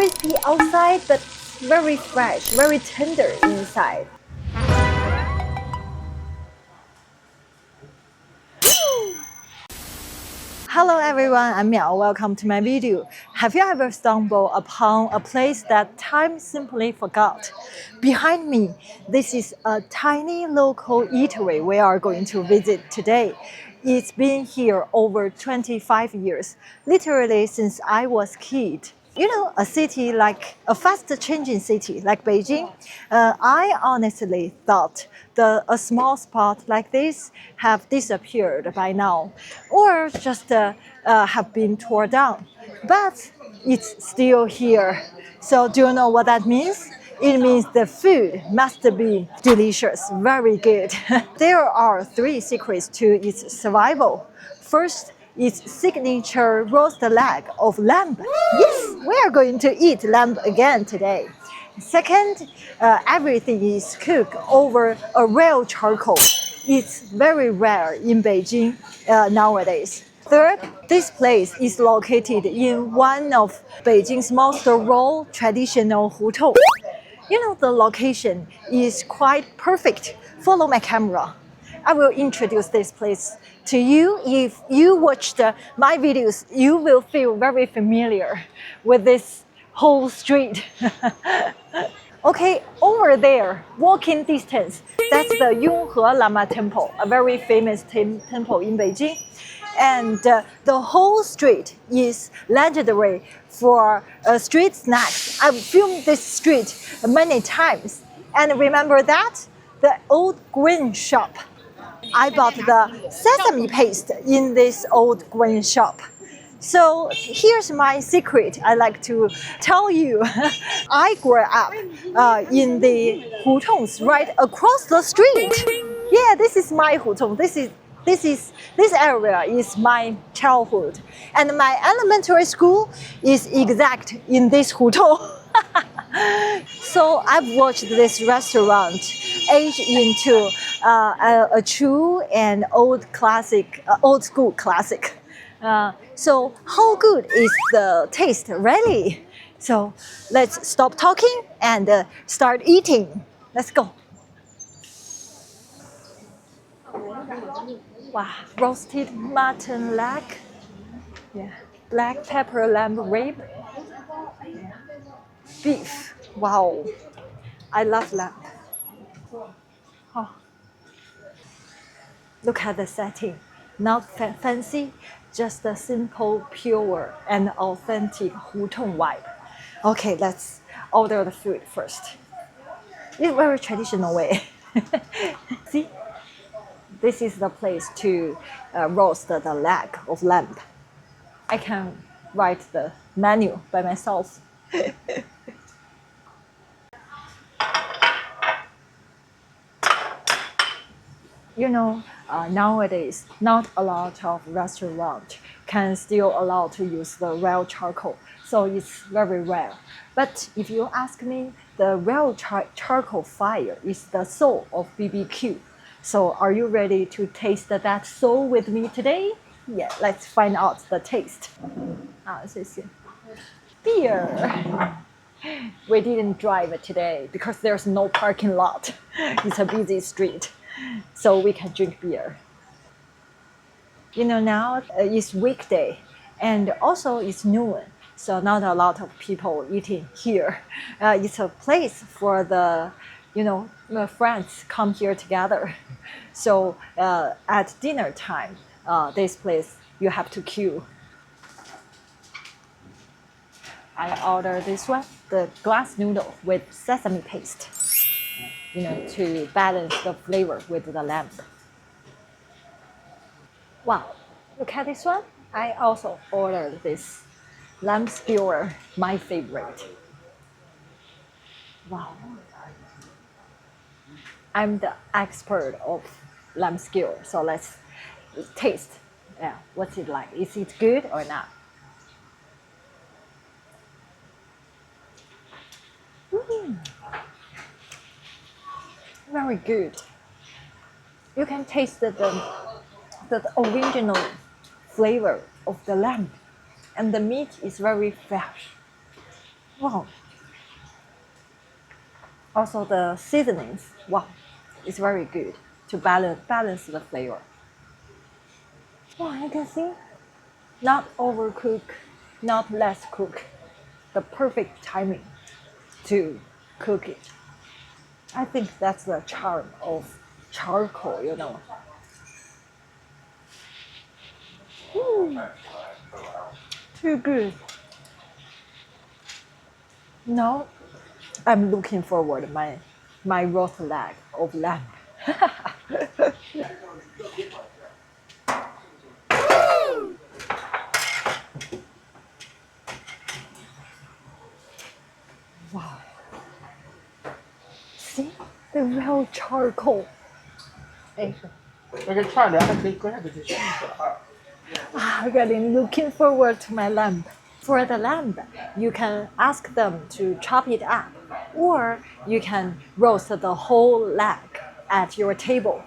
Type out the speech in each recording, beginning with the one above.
crispy outside, but very fresh, very tender inside. Hello everyone, I'm Miao. Welcome to my video. Have you ever stumbled upon a place that time simply forgot? Behind me, this is a tiny local eatery we are going to visit today. It's been here over 25 years, literally since I was a kid. You know, a city like a fast-changing city like Beijing, I honestly thought a small spot like this have disappeared by now, or just have been torn down. But it's still here. So do you know what that means? It means the food must be delicious, very good. There are 3 secrets to its survival. First, its signature roast leg of lamb. Yes, we are going to eat lamb again today. Second, everything is cooked over a real charcoal. It's very rare in Beijing nowadays. Third, this place is located in one of Beijing's most raw traditional Hutong. You know, the location is quite perfect. Follow my camera. I will introduce this place to you. If you watched my videos, you will feel very familiar with this whole street. Okay, over there, walking distance, that's the Yonghe Lama Temple, a very famous temple in Beijing. And the whole street is legendary for street snacks. I've filmed this street many times. And remember that? The old grain shop. I bought the sesame paste in this old grain shop. So here's my secret I like to tell you. I grew up in the Hutongs right across the street. Yeah, this is my Hutong. This area is my childhood. And my elementary school is exact in this Hutong. So I've watched this restaurant age into a true and old school classic. So how good is the taste really? So let's stop talking and start eating. Let's go. Wow, roasted mutton leg. Yeah, black pepper lamb rib. Beef. Wow, I love lamb. Oh. Look at the setting. Not fancy, just a simple, pure, and authentic Hutong vibe. Okay, let's order the food first. It's a very traditional way. See? This is the place to roast the leg of lamb. I can write the menu by myself. You know, nowadays, not a lot of restaurants can still allow to use the real charcoal, so it's very rare. But if you ask me, the real charcoal fire is the soul of BBQ. So are you ready to taste that soul with me today? Yeah, let's find out the taste. 谢谢. Beer. We didn't drive today because there's no parking lot. It's a busy street. So we can drink beer. You know, now it's weekday and also it's noon, so not a lot of people eating here. It's a place for the friends come here together. So at dinner time, this place you have to queue. I ordered this one, the glass noodle with sesame paste. To balance the flavor with the lamb. Wow, look at this one. I also ordered this lamb skewer, my favorite. Wow. I'm the expert of lamb skewer, so let's taste. Yeah, what's it like? Is it good or not? Very good. You can taste the original flavor of the lamb, and the meat is very fresh. Wow. Also the seasonings, wow, it's very good to balance the flavor. Wow, you can see, not overcook, not less cook, the perfect timing to cook it. I think that's the charm of charcoal, you know. Too good. Now I'm looking forward my roast leg of lamb. Wow. See the real charcoal. 哎，那个串联还可以搁下给它试一下。really looking forward to my lamb. For the lamb, you can ask them to chop it up, or you can roast the whole leg at your table.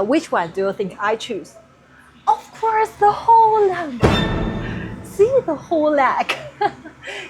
Which one do you think I choose? Of course, the whole lamb. See the whole leg.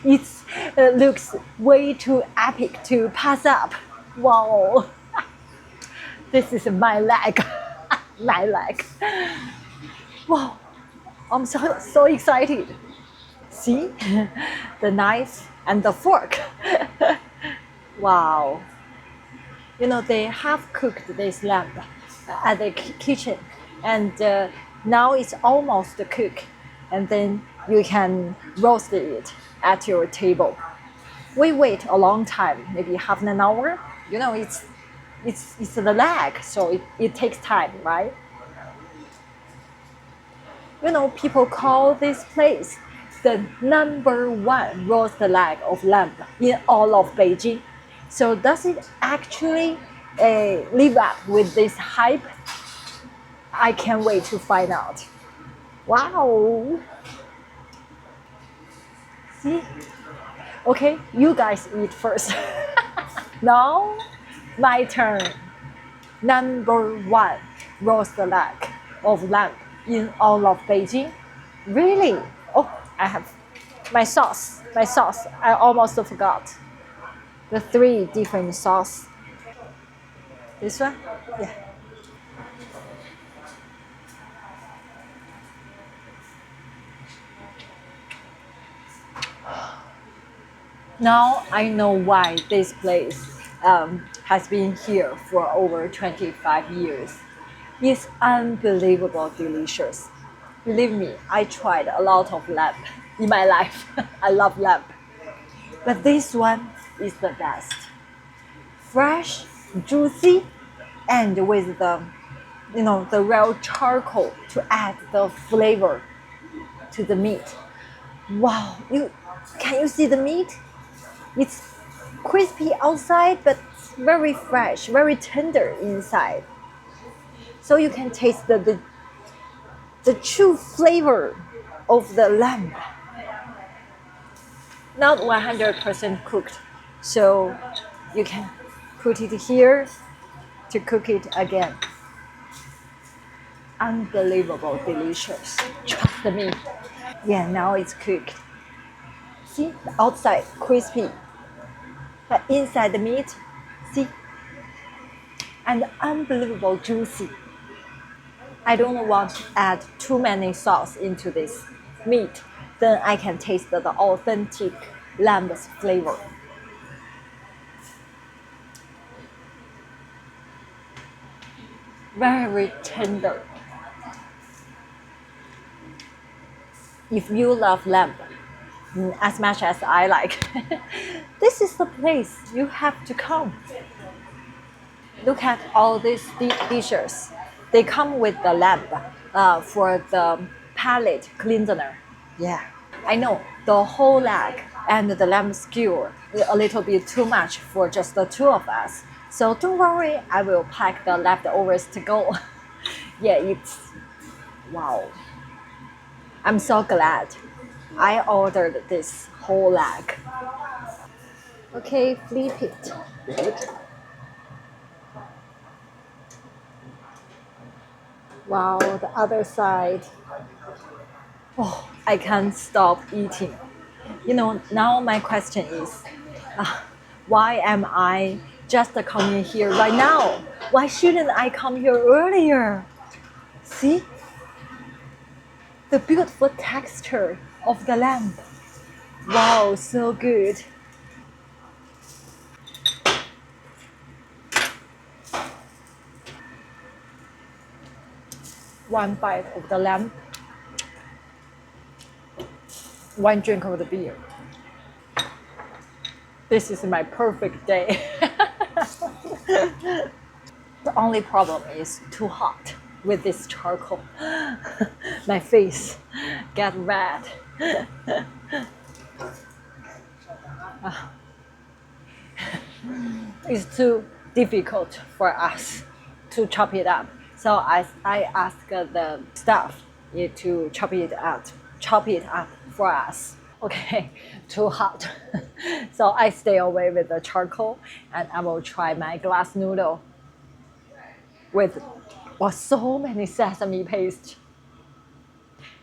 It looks way too epic to pass up. Wow. This is my leg. My leg. Wow. I'm so excited. See? The knife and the fork. Wow. You know, they have cooked this lamb at the kitchen, and now it's almost cooked, and then you can roast it at your table. We wait a long time, maybe half an hour. You know, it's the leg, so it takes time, right? You know, people call this place the #1 roast leg of lamb in all of Beijing. So does it actually live up with this hype? I can't wait to find out. Wow. See? Okay, you guys eat first. Now, my turn. #1 roast leg of lamb in all of Beijing. Really? Oh, I have my sauce. My sauce. I almost forgot. The 3 different sauce. This one? Yeah. Now I know why this place has been here for over 25 years. It's unbelievable delicious. Believe me, I tried a lot of lamb in my life. I love lamb. But this one is the best. Fresh, juicy, and with the real charcoal to add the flavor to the meat. Wow, can you see the meat? It's crispy outside, but very fresh, very tender inside. So you can taste the true flavor of the lamb. Not 100% cooked, so you can put it here to cook it again. Unbelievable delicious. Trust me. Yeah, now it's cooked. See, the outside crispy, but inside the meat, see, and unbelievable juicy. I don't want to add too many sauce into this meat. Then I can taste the authentic lamb's flavor. Very tender. If you love lamb as much as I like, this is the place you have to come. Look at all these dishes. They come with the lamb for the palate cleanser. Yeah, I know the whole leg and the lamb skewer a little bit too much for just the 2 of us. So don't worry, I will pack the leftovers to go. Yeah, it's wow. I'm so glad I ordered this whole leg. Okay, flip it. Wow, the other side. Oh, I can't stop eating. Now my question is, why am I just coming here right now? Why shouldn't I come here earlier? See? The beautiful texture of the lamb. Wow, so good. One bite of the lamb, one drink of the beer. This is my perfect day. The only problem is too hot with this charcoal. My face get red. It's too difficult for us to chop it up. So I asked the staff to chop it up for us. Okay, too hot. So I stay away with the charcoal and I will try my glass noodle with so many sesame paste.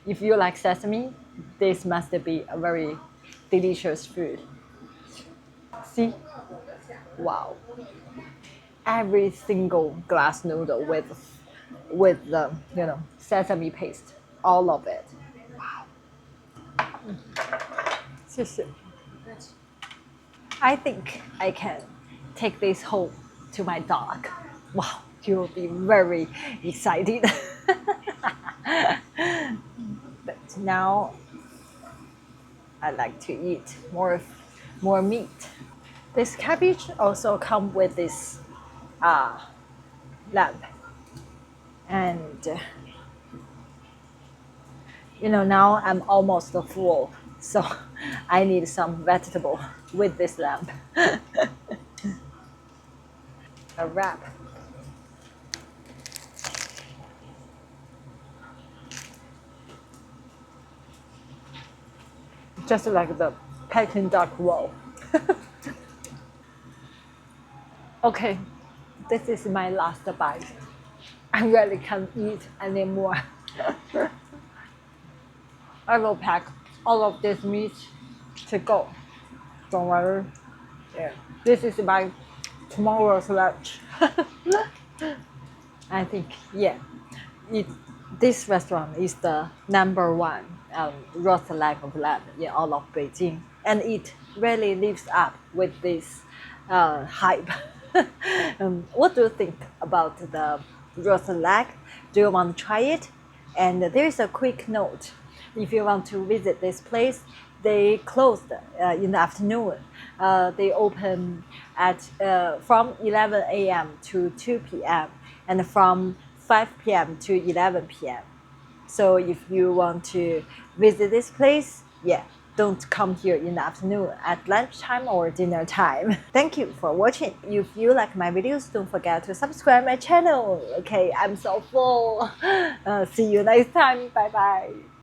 If you like sesame, this must be a very delicious food. See? Wow. Every single glass noodle with the sesame paste, all of it. Wow. 谢谢. I think I can take this home to my dog. Wow, he will be very excited. But now I like to eat more meat. This cabbage also come with this lamb. And now I'm almost full, so I need some vegetable with this lamb. A wrap. Just like the Peking duck roll. Okay, this is my last bite. I really can't eat anymore. I will pack all of this meat to go. Don't worry. Yeah. This is my tomorrow's lunch. I think, yeah. This restaurant is the #1 roast leg of lamb in all of Beijing. And it really lives up with this hype. What do you think about the roast leg? Do you want to try it? And there is a quick note. If you want to visit this place, they closed in the afternoon. They open at from 11 a.m. to 2 p.m. and from 5 p.m. to 11 p.m. So if you want to visit this place, yeah, don't come here in the afternoon at lunchtime or dinner time. Thank you for watching. If you like my videos, don't forget to subscribe my channel. Okay, I'm so full. See you next time. Bye bye.